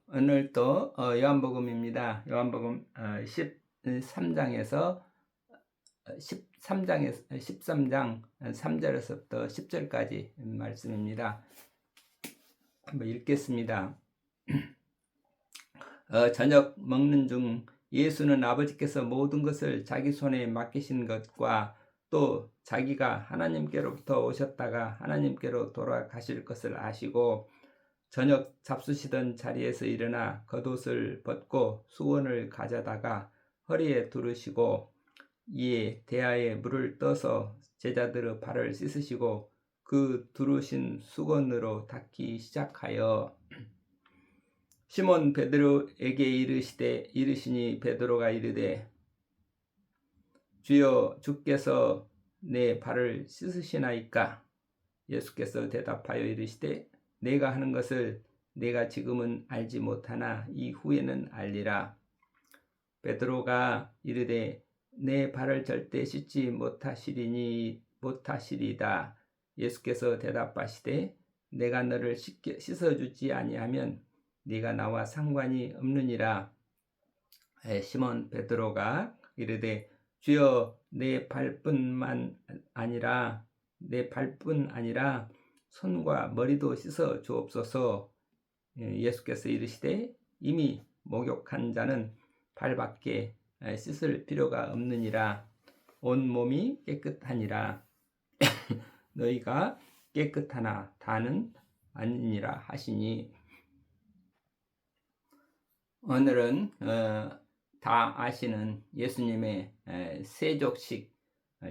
오늘 또 요한복음입니다. 요한복음 13장에서 13장 3절에서부터 10절까지 말씀입니다. 한번 읽겠습니다. 저녁 먹는 중 예수는 아버지께서 모든 것을 자기 손에 맡기신 것과 또 자기가 하나님께로부터 오셨다가 하나님께로 돌아가실 것을 아시고 저녁 잡수시던 자리에서 일어나 겉옷을 벗고 수건을 가져다가 허리에 두르시고 이에 대야에 물을 떠서 제자들의 발을 씻으시고 그 두르신 수건으로 닦기 시작하여 시몬 베드로에게 이르시니 베드로가 이르되 주여 주께서 내 발을 씻으시나이까? 예수께서 대답하여 이르시되 내가 하는 것을 내가 지금은 알지 못하나 이후에는 알리라. 베드로가 이르되 내 발을 절대 씻지 못하시리다. 예수께서 대답하시되 내가 너를 씻어주지 아니하면 네가 나와 상관이 없느니라. 시몬 베드로가 이르되 주여 내 발뿐 아니라 손과 머리도 씻어 주옵소서. 예수께서 이르시되 이미 목욕한 자는 발밖에 씻을 필요가 없느니라. 온 몸이 깨끗하니라. 너희가 깨끗하나 다는 아니니라 하시니. 오늘은 다 아시는 예수님의 세족식,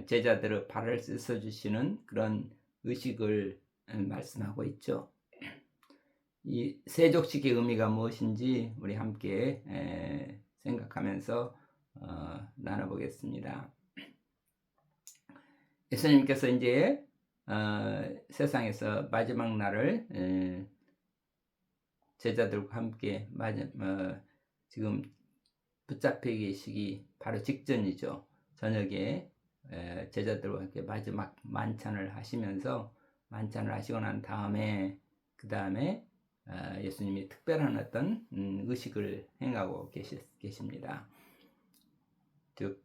제자들의 발을 씻어주시는 그런 의식을 말씀하고 있죠. 이 세족식의 의미가 무엇인지 우리 함께 생각하면서 나눠보겠습니다. 예수님께서 이제 세상에서 마지막 날을 제자들과 함께 지금 붙잡혀 계시기 바로 직전이죠. 저녁에 제자들과 함께 마지막 만찬을 하시면서 만찬을 하시고 난 다음에 그 다음에 예수님이 특별한 어떤 의식을 행하고 계십니다. 즉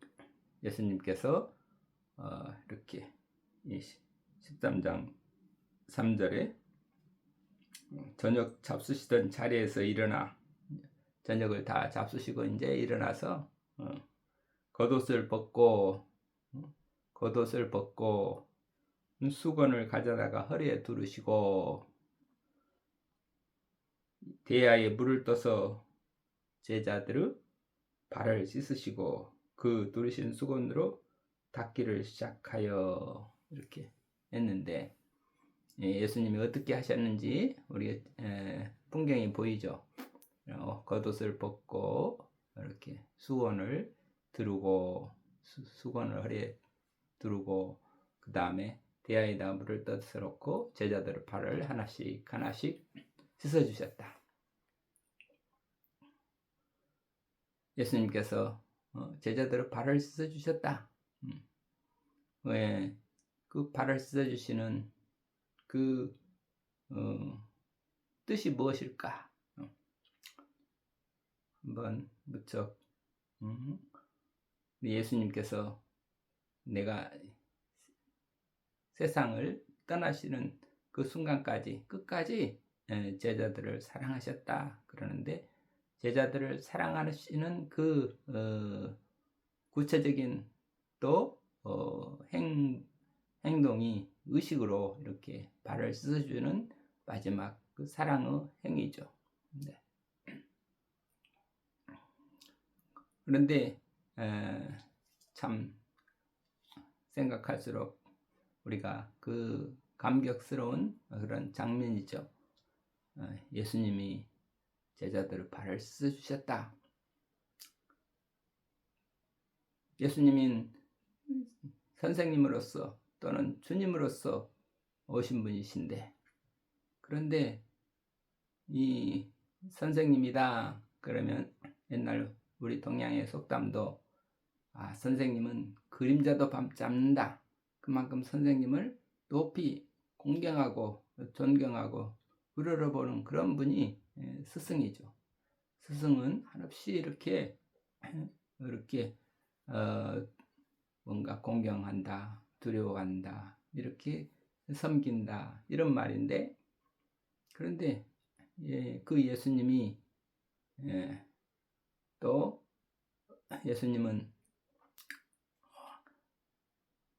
예수님께서 이렇게 13장 3절에 저녁 잡수시던 자리에서 일어나 저녁을 다 잡수시고 이제 일어나서 겉옷을 벗고 수건을 가져다가 허리에 두르시고 대야에 물을 떠서 제자들의 발을 씻으시고 그 두르신 수건으로 닦기를 시작하여 이렇게 했는데 예수님이 어떻게 하셨는지 우리 풍경이 보이죠. 겉옷을 벗고 이렇게 수건을 두르고 수건을 허리에 두르고 그 다음에 대야에다 물을 떠서 놓고 제자들의 발을 하나씩 씻어주셨다. 예수님께서 제자들의 발을 씻어주셨다. 왜 그 발을 씻어주시는 그 뜻이 무엇일까? 한번 무척 예수님께서 내가 세상을 떠나시는 그 순간까지 끝까지 제자들을 사랑하셨다 그러는데 제자들을 사랑하시는 그 구체적인 또 행동이 의식으로 이렇게 발을 씻어주는 마지막 그 사랑의 행위죠. 네. 그런데 참 생각할수록 우리가 그 감격스러운 그런 장면이죠. 예수님이 제자들의 발을 씻어주셨다. 예수님은 선생님으로서 또는 주님으로서 오신 분이신데 그런데 이 선생님이다 그러면 옛날 우리 동양의 속담도 선생님은 그림자도 잡는다. 그만큼 선생님을 높이 공경하고 존경하고 우러러보는 그런 분이 스승이죠. 스승은 한없이 이렇게 뭔가 공경한다, 두려워한다, 이렇게 섬긴다, 이런 말인데, 그런데 그 예수님이 또 예수님은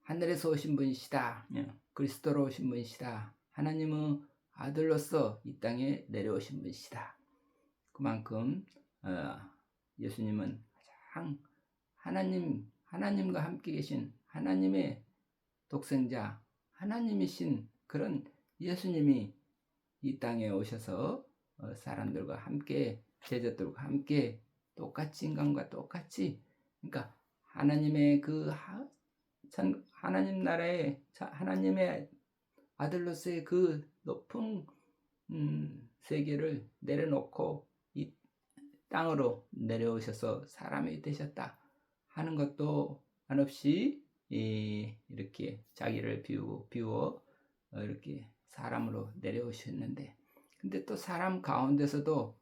하늘에서 오신 분이시다, 그리스도로 오신 분이시다, 하나님의 아들로서 이 땅에 내려오신 분이시다. 그만큼 예수님은 가장 하나님과 함께 계신 하나님의 독생자, 하나님이신 그런 예수님이 이 땅에 오셔서 사람들과 함께, 제자들과 함께 똑같이, 인간과 똑같이, 그러니까 하나님의 하나님 나라의 하나님의 아들로서의 그 높은 세계를 내려놓고 이 땅으로 내려오셔서 사람이 되셨다 하는 것도 한없이 이렇게 자기를 비워 이렇게 사람으로 내려오셨는데, 근데 또 사람 가운데서도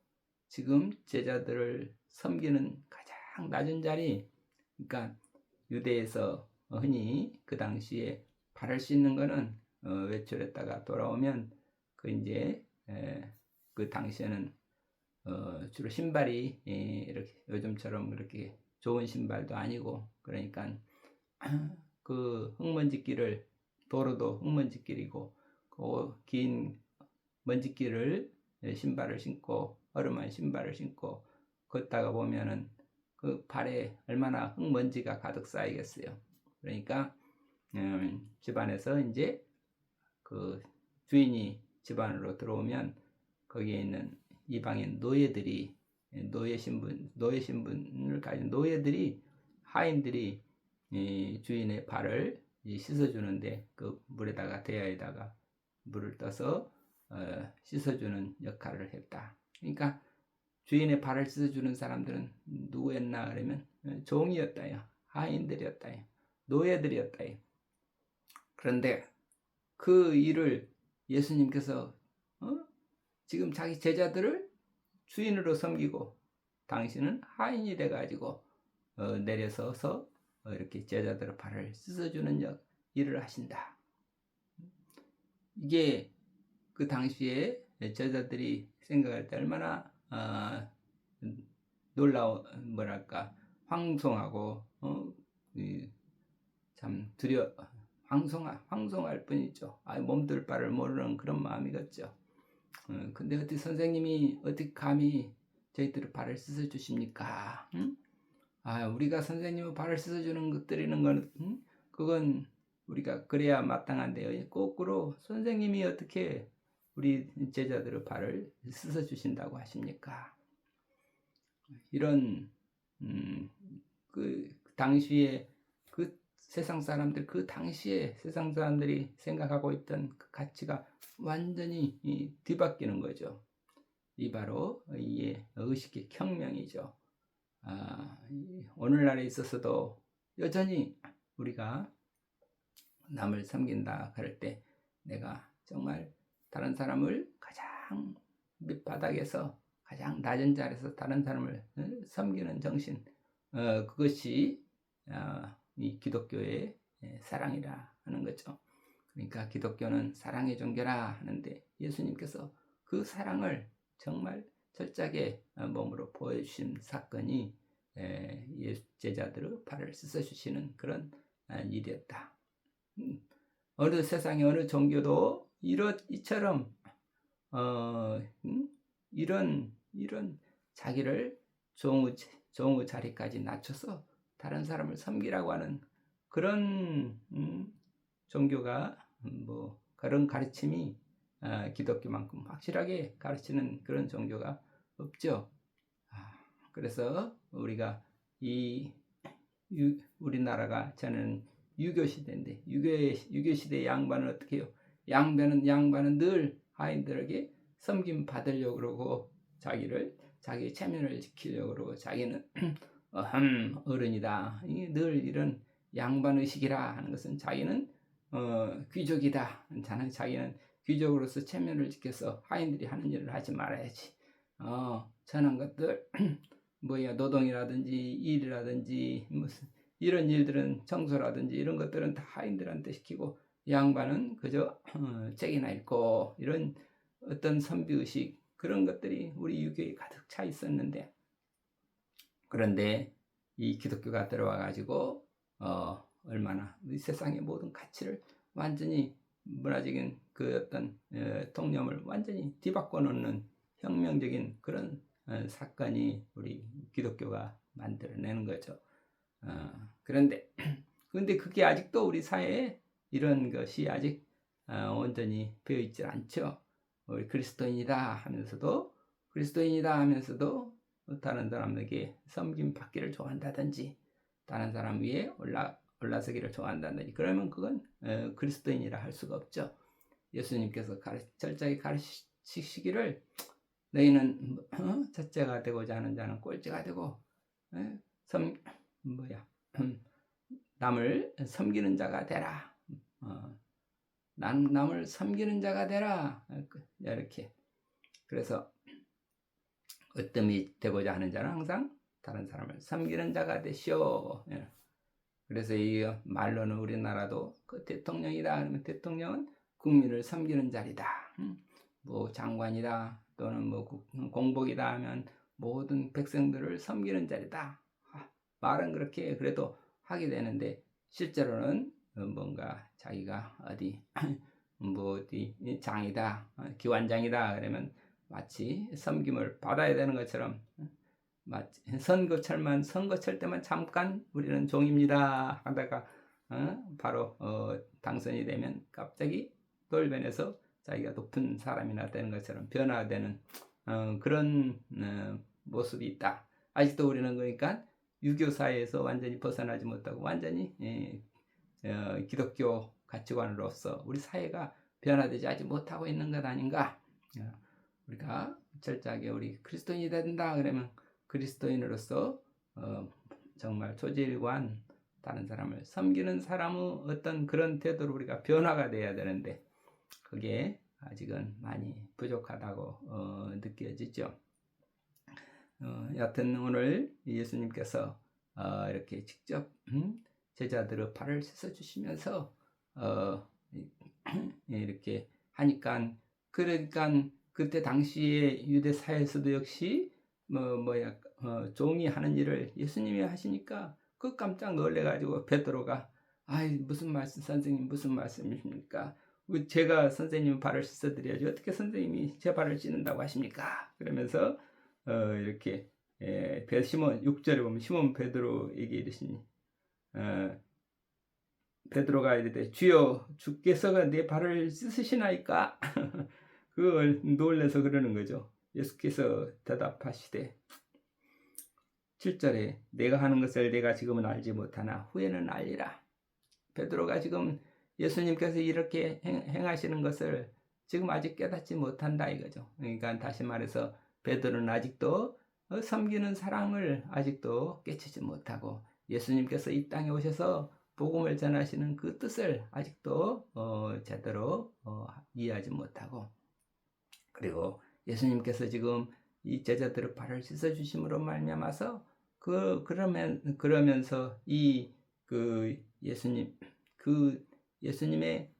지금 제자들을 섬기는 가장 낮은 자리, 그러니까 유대에서 흔히 그 당시에 바를 수 있는 거는 외출했다가 돌아오면 그 당시에는 주로 신발이 이렇게 요즘처럼 그렇게 좋은 신발도 아니고, 그러니까 그 흙먼지길을, 도로도 흙먼지길이고 그 긴 먼지길을 신발을 신고, 허름한 신발을 신고 걷다가 보면은 그 발에 얼마나 흙먼지가 가득 쌓이겠어요. 그러니까 집안에서 이제 그 주인이 집안으로 들어오면 거기에 있는 이방인 노예들이, 노예 신분을 가진 노예들이, 하인들이 주인의 발을 씻어주는데, 그 물에다가 대야에다가 물을 떠서 씻어주는 역할을 했다. 그러니까 주인의 발을 씻어주는 사람들은 누구였나 그러면 종이었다요, 하인들이었다요, 노예들이었다요. 그런데 그 일을 예수님께서 지금 자기 제자들을 주인으로 섬기고 당신은 하인이 돼가지고 내려서서 이렇게 제자들의 발을 씻어주는 일을 하신다. 이게 그 당시에 제자들이 생각할 때 얼마나 황송하고 참 황송할 뿐이죠. 몸둘 바를 모르는 그런 마음이겠죠. 근데 어떻게 선생님이 어떻게 감히 저희들의 발을 씻어 주십니까? 우리가 선생님의 발을 씻어 주는 것 드리는 건 그건 우리가 그래야 마땅한데요. 거꾸로 선생님이 어떻게 우리 제자들의 발을 씻어 주신다고 하십니까? 이런 그 당시에 그 당시에 세상 사람들이 생각하고 있던 그 가치가 완전히 뒤바뀌는 거죠. 이 바로 의식의 혁명이죠. 오늘날에 있어서도 여전히 우리가 남을 섬긴다 그럴 때 내가 정말 다른 사람을 가장 밑바닥에서 가장 낮은 자리에서 다른 사람을 섬기는 정신, 그것이 이 기독교의 사랑이라 하는 거죠. 그러니까 기독교는 사랑의 종교라 하는데, 예수님께서 그 사랑을 정말 철저하게 몸으로 보여주신 사건이 제자들의 발을 씻어주시는 그런 일이었다. 어느 세상의 어느 종교도 이처럼 이런 자기를 종의 자리까지 낮춰서 다른 사람을 섬기라고 하는 그런 종교가 그런 가르침이 기독교만큼 확실하게 가르치는 그런 종교가 없죠. 그래서 우리가 우리나라가 저는 유교 시대인데, 유교 시대의 양반은 어떻게 해요? 양반은 늘 하인들에게 섬김 받으려고 그러고 자기 체면을 지키려고 그러고, 자기는 어른이다. 늘 이런 양반 의식이라 하는 것은 자기는 귀족이다. 자기는 귀족으로서 체면을 지켜서 하인들이 하는 일을 하지 말아야지. 천한 것들 노동이라든지 일이라든지 무슨 이런 일들은 청소라든지 이런 것들은 다 하인들한테 시키고 양반은 그저 책이나 읽고 이런 어떤 선비의식 그런 것들이 우리 유교에 가득 차 있었는데, 그런데 이 기독교가 들어와 가지고 얼마나 이 세상의 모든 가치를 완전히 문화적인 그 어떤 통념을 완전히 뒤바꿔 놓는 혁명적인 그런 사건이 우리 기독교가 만들어내는 거죠. 그런데 그게 아직도 우리 사회에 이런 것이 아직 온전히 배어 있질 않죠. 우리 그리스도인이다 하면서도 다른 사람에게 섬김 받기를 좋아한다든지 다른 사람 위에 올라서기를 좋아한다든지 그러면 그건 그리스도인이라 할 수가 없죠. 예수님께서 철저히 가르치시기를 너희는 첫째가 되고자 하는 자는 꼴찌가 되고 남을 섬기는 자가 되라. 남을 섬기는 자가 되라. 이렇게. 그래서 으뜸이 되고자 하는 자는 항상 다른 사람을 섬기는 자가 되시오. 그래서 이 말로는 우리나라도 그 대통령이다 그러면 대통령은 국민을 섬기는 자리다. 뭐 장관이다 또는 뭐 공복이다 하면 모든 백성들을 섬기는 자리다. 말은 그렇게 그래도 하게 되는데 실제로는 뭔가 자기가 어디 장이다 기관장이다 그러면 마치 섬김을 받아야 되는 것처럼 마치 선거철 때만 잠깐 우리는 종입니다 하다가 바로 당선이 되면 갑자기 돌변해서 자기가 높은 사람이나 되는 것처럼 변화되는 그런 모습이 있다. 아직도 우리는 그러니까 유교 사회에서 완전히 벗어나지 못하고 완전히 기독교 가치관으로서 우리 사회가 변화되지 아직 못하고 있는 것 아닌가. 우리가 철저하게 우리 그리스도인이 된다 그러면 그리스도인으로서 정말 초지일관 다른 사람을 섬기는 사람의 어떤 그런 태도로 우리가 변화가 돼야 되는데 그게 아직은 많이 부족하다고 느껴지죠. 여하튼 오늘 예수님께서 이렇게 직접 제자들의 발을 씻어 주시면서 이렇게 하니까 그러니까 그때 당시에 유대 사회에서도 역시 종이 하는 일을 예수님이 하시니까 그 깜짝 놀래가지고 베드로가 무슨 말씀 선생님 무슨 말씀이십니까? 제가 선생님 발을 씻어드려야지 어떻게 선생님이 제 발을 씻는다고 하십니까? 그러면서 이렇게 시몬 6절에 보면 시몬 베드로에게 이르시니 베드로가 이르되 주여 주께서가 내 발을 씻으시나이까? 그걸 놀래서 그러는 거죠. 예수께서 대답하시되 7절에 내가 하는 것을 내가 지금은 알지 못하나 후에는 알리라. 베드로가 지금 예수님께서 이렇게 행하시는 것을 지금 아직 깨닫지 못한다 이거죠. 그러니까 다시 말해서 베드로는 아직도 섬기는 사랑을 아직도 깨치지 못하고 예수님께서 이 땅에 오셔서 복음을 전하시는 그 뜻을 아직도 제대로 이해하지 못하고, 그리고 예수님께서 지금 이 제자들의 발을 씻어 주심으로 말미암아서 그러면서 예수님의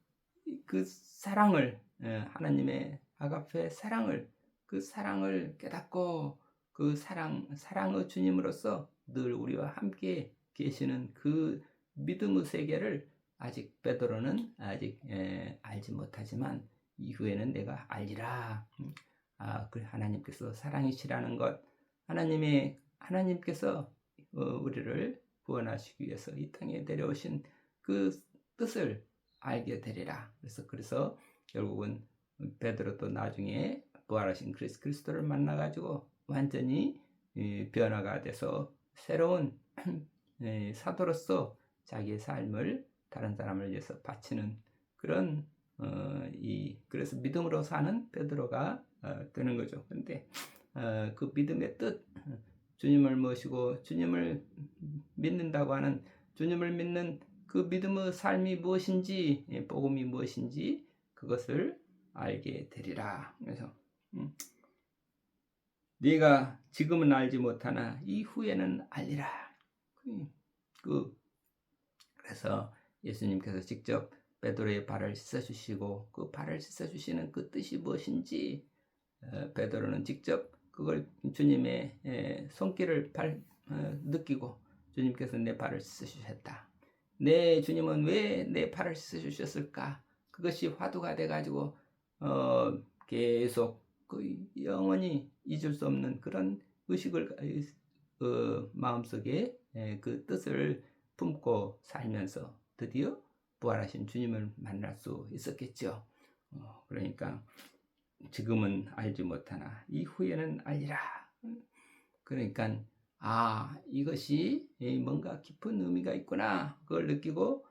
그 사랑을 하나님의 아가페 사랑을 그 사랑을 깨닫고 그 사랑의 주님으로서 늘 우리와 함께 계시는 그 믿음의 세계를 아직 베드로는 아직 알지 못하지만 이후에는 내가 알리라. 그 하나님께서 사랑이시라는 것, 하나님께서 우리를 구원하시기 위해서 이 땅에 내려오신 그 뜻을 알게 되리라. 그래서 결국은 베드로도 나중에 부활하신 그리스도를 만나가지고 완전히 변화가 돼서 새로운 사도로서 자기의 삶을 다른 사람을 위해서 바치는 그런 그래서 믿음으로 사는 베드로가 되는 거죠. 그런데 그 믿음의 뜻, 주님을 모시고 주님을 믿는다고 하는 주님을 믿는 그 믿음의 삶이 무엇인지, 복음이 무엇인지 그것을 알게 되리라. 그래서 네가 지금은 알지 못하나 이후에는 알리라. 그래서 예수님께서 직접 베드로의 발을 씻어주시고 그 발을 씻어주시는 그 뜻이 무엇인지 베드로는 직접 그걸 주님의 손길을 느끼고 주님께서 내 발을 씻어주셨다. 내 주님은 왜 내 발을 씻어주셨을까? 그것이 화두가 돼가지고 계속 영원히 잊을 수 없는 그런 의식을 마음속에 그 뜻을 품고 살면서 드디어 부활하신 주님을 만날 수 있었겠죠. 그러니까 지금은 알지 못하나 이후에는 알리라. 그러니까 이것이 뭔가 깊은 의미가 있구나. 그걸 느끼고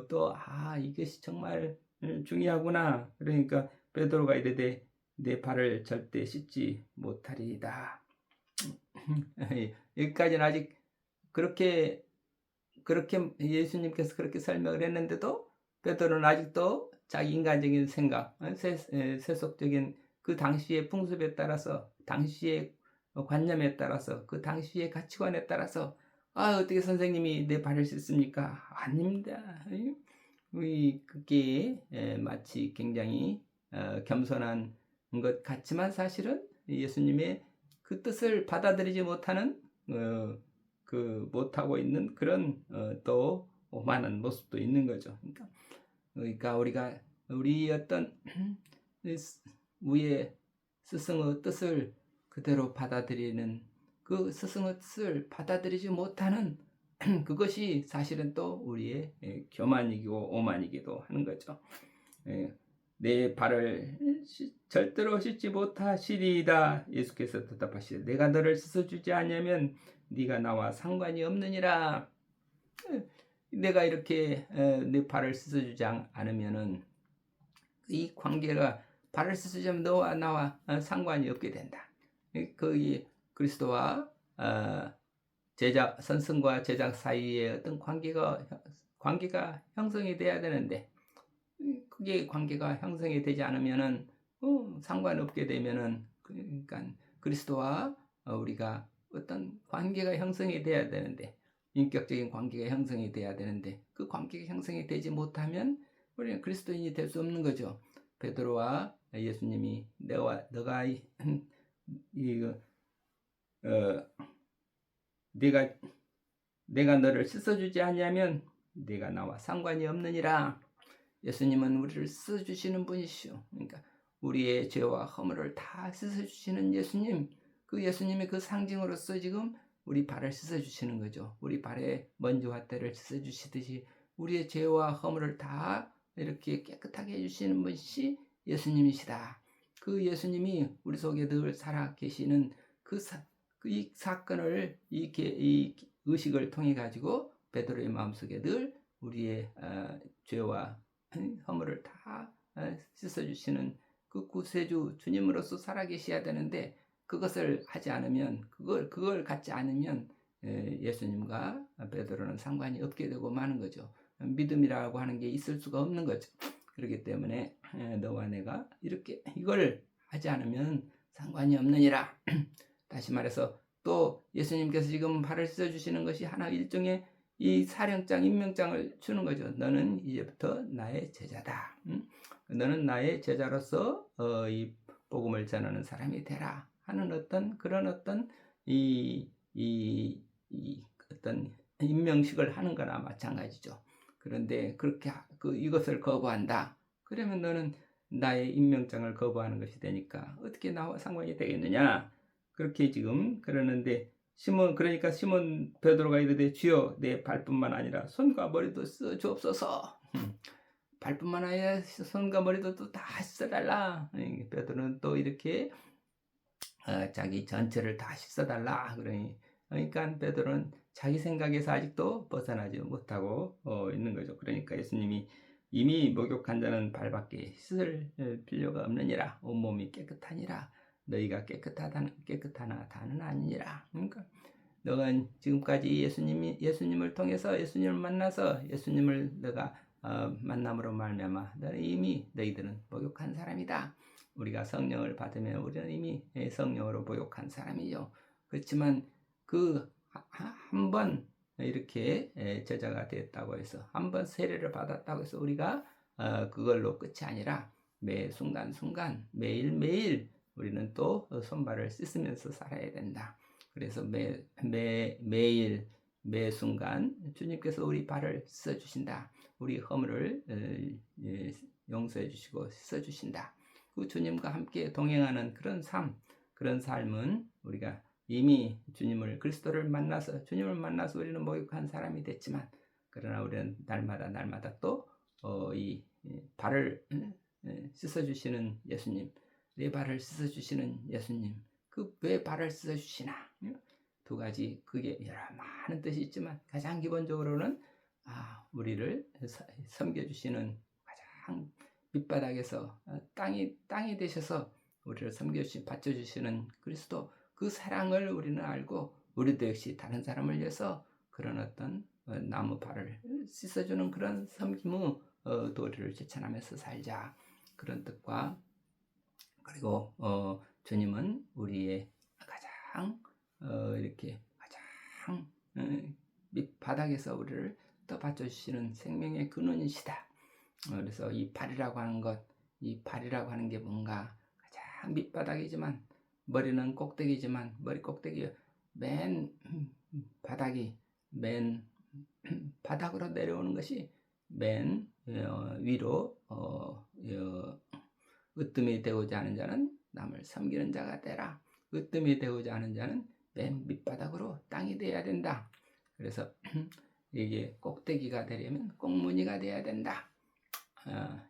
또 이것이 정말 중요하구나. 그러니까 베드로가 이르되 내 발을 절대 씻지 못하리이다. 여기까지는 아직 그렇게 예수님께서 그렇게 설명을 했는데도 베드로는 아직도 자기 인간적인 생각, 세속적인 그 당시의 풍습에 따라서, 당시의 관념에 따라서, 그 당시의 가치관에 따라서 어떻게 선생님이 내 발을 씻습니까? 아닙니다. 그게 마치 굉장히 겸손한 것 같지만 사실은 예수님의 그 뜻을 받아들이지 못하는 못하고 있는 그런 또 오만한 모습도 있는 거죠. 그러니까 우리 어떤 위에 스승의 뜻을 그대로 받아들이는 그 스승의 뜻을 받아들이지 못하는 그것이 사실은 또 우리의 교만이고 오만이기도 하는 거죠. 내 발을 절대로 씻지 못하시리이다. 예수께서 대답하시되 내가 너를 씻어주지 않으면 네가 나와 상관이 없느니라. 내가 이렇게 내 발을 씻어주지 않으면은 이 관계가 발을 씻어주면 너와 나와 상관이 없게 된다. 그 그리스도와 제자 선생과 제자 사이의 어떤 관계가 형성이 돼야 되는데 그게 관계가 형성이 되지 않으면은 상관없게 되면은 그러니까 그리스도와 우리가 어떤 관계가 형성이 돼야 되는데 인격적인 관계가 형성이 돼야 되는데 그 관계가 형성이 되지 못하면 우리는 그리스도인이 될 수 없는 거죠. 베드로와 예수님이 너가 내가 너를 씻어주지 아니하면 네가 나와 상관이 없느니라. 예수님은 우리를 씻어주시는 분이시오. 그러니까 우리의 죄와 허물을 다 씻어주시는 예수님, 그 예수님의 그 상징으로서 지금 우리 발을 씻어주시는 거죠. 우리 발에 먼지와 때를 씻어주시듯이 우리의 죄와 허물을 다 이렇게 깨끗하게 해주시는 분이 예수님이시다. 그 예수님이 우리 속에 늘 살아 계시는 이 사건을 이 의식을 통해 가지고 베드로의 마음속에 늘 우리의 죄와 허물을 다 씻어주시는 그 구세주 주님으로서 살아계셔야 되는데 그것을 하지 않으면 그걸 갖지 않으면 예수님과 베드로는 상관이 없게 되고 마는 거죠. 믿음이라고 하는 게 있을 수가 없는 거죠. 그렇기 때문에 너와 내가 이렇게 이걸 하지 않으면 상관이 없느니라. 다시 말해서 또 예수님께서 지금 발을 씻어주시는 것이 하나 일종의 이 사령장, 임명장을 주는 거죠. 너는 이제부터 나의 제자다. 너는 나의 제자로서 이 복음을 전하는 사람이 되라 하는 그런 어떤 어떤 임명식을 하는 거나 마찬가지죠. 그런데 그렇게 이것을 거부한다. 그러면 너는 나의 임명장을 거부하는 것이 되니까 어떻게 나와 상관이 되겠느냐? 그렇게 지금 그러는데 그러니까 시몬 베드로가 이르되 주여 내 발뿐만 아니라 손과 머리도 써 주옵소서. 발뿐만 아니라 손과 머리도 또 다 씻어달라. 베드로는 또 이렇게 자기 전체를 다 씻어달라. 그러니까 베드로는 자기 생각에서 아직도 벗어나지 못하고 있는 거죠. 그러니까 예수님이 이미 목욕한 자는 발밖에 씻을 필요가 없느니라. 온몸이 깨끗하니라. 너희가 깨끗하나 다는 아니니라. 그러니까 너가 지금까지 예수님을 통해서 예수님을 만나서 예수님을 너가 만남으로 말미암아 너희들은 목욕한 사람이다. 우리가 성령을 받으면 우리는 이미 성령으로 보육한 사람이죠. 그렇지만 그 한 번 이렇게 제자가 되었다고 해서 한 번 세례를 받았다고 해서 우리가 그걸로 끝이 아니라 매 순간순간 매일매일 우리는 또 손발을 씻으면서 살아야 된다. 그래서 매일 매 순간 주님께서 우리 발을 씻어 주신다. 우리 허물을 용서해 주시고 씻어 주신다. 그 주님과 함께 동행하는 그런 삶은 우리가 이미 그리스도를 만나서 주님을 만나서 우리는 목욕한 사람이 됐지만, 그러나 우리는 날마다 또 이 발을 씻어 주시는 예수님, 내 발을 씻어 주시는 예수님, 그 왜 발을 씻어 주시나? 두 가지, 그게 여러 많은 뜻이 있지만 가장 기본적으로는 우리를 섬겨주시는, 가장 밑바닥에서 땅이 되셔서 우리를 받쳐주시는 그리스도, 그 사랑을 우리는 알고 우리도 역시 다른 사람을 위해서 그런 어떤 나무 발을 씻어주는 그런 섬김의 도리를 실천하면서 살자, 그런 뜻과, 그리고 주님은 우리의 가장 이렇게 가장 밑바닥에서 우리를 떠받쳐주시는 생명의 근원이시다. 그래서 이 발이라고 하는 게 뭔가, 가장 밑바닥이지만 머리는 꼭대기지만 머리 꼭대기 맨 바닥으로 내려오는 것이 맨 위로 으뜸이 되고자 하는 자는 남을 섬기는 자가 되라. 으뜸이 되고자 하는 자는 맨 밑바닥으로 땅이 돼야 된다. 그래서 이게 꼭대기가 되려면 꽁무니가 돼야 된다.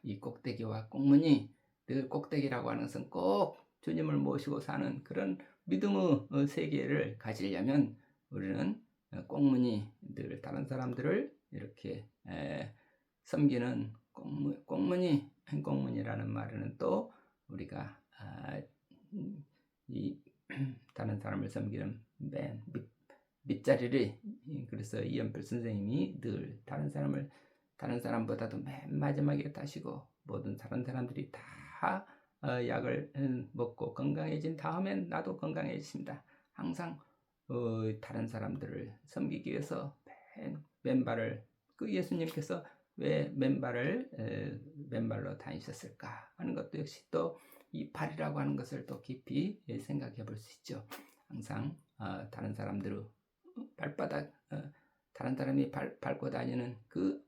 이 꼭대기와 꽁무니, 늘 꼭대기라고 하는 것은 꼭 주님을 모시고 사는 그런 믿음의 세계를 가지려면 우리는 꽁무니, 늘 다른 사람들을 이렇게 섬기는 꽁무니라는 말은 또 우리가 이 다른 사람을 섬기는 맨 밑자리를, 그래서 이연필 선생님이 늘 다른 사람보다도 맨 마지막에 타시고, 모든 다른 사람들이 다 약을 먹고 건강해진 다음엔 나도 건강해집니다. 항상 다른 사람들을 섬기기 위해서 맨발을, 그 예수님께서 왜 맨발로 다니셨을까 하는 것도 역시 또 이 발이라고 하는 것을 또 깊이 생각해 볼 수 있죠. 항상 다른 사람들의 발바닥, 다른 사람이 밟고 다니는 그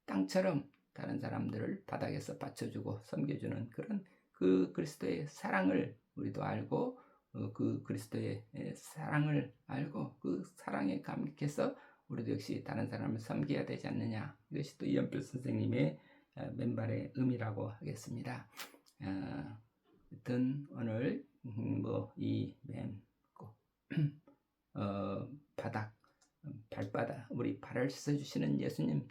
땅처럼 다른 사람들을 바닥에서 받쳐주고 섬겨주는 그런 그 그리스도의 사랑을 우리도 알고, 그 그리스도의 사랑을 알고 그 사랑에 감격해서 우리도 역시 다른 사람을 섬겨야 되지 않느냐. 이것이 또 이연필 선생님의 맨발의 의미라고 하겠습니다. 하여튼 오늘 이 발바닥, 우리 발을 씻어주시는 예수님,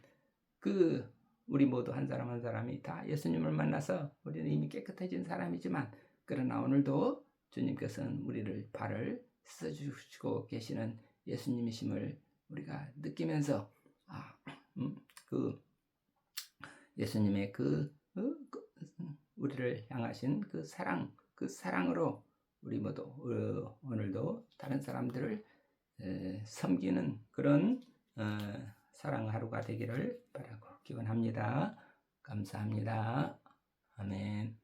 우리 모두 한 사람 한 사람이 다 예수님을 만나서 우리는 이미 깨끗해진 사람이지만, 그러나 오늘도 주님께서는 우리를 발을 씻어주시고 계시는 예수님이심을 우리가 느끼면서 예수님의 우리를 향하신 그 사랑으로 우리 모두 오늘도 다른 사람들을 섬기는 그런 사랑 하루가 되기를 바라고 기원합니다. 감사합니다. 아멘.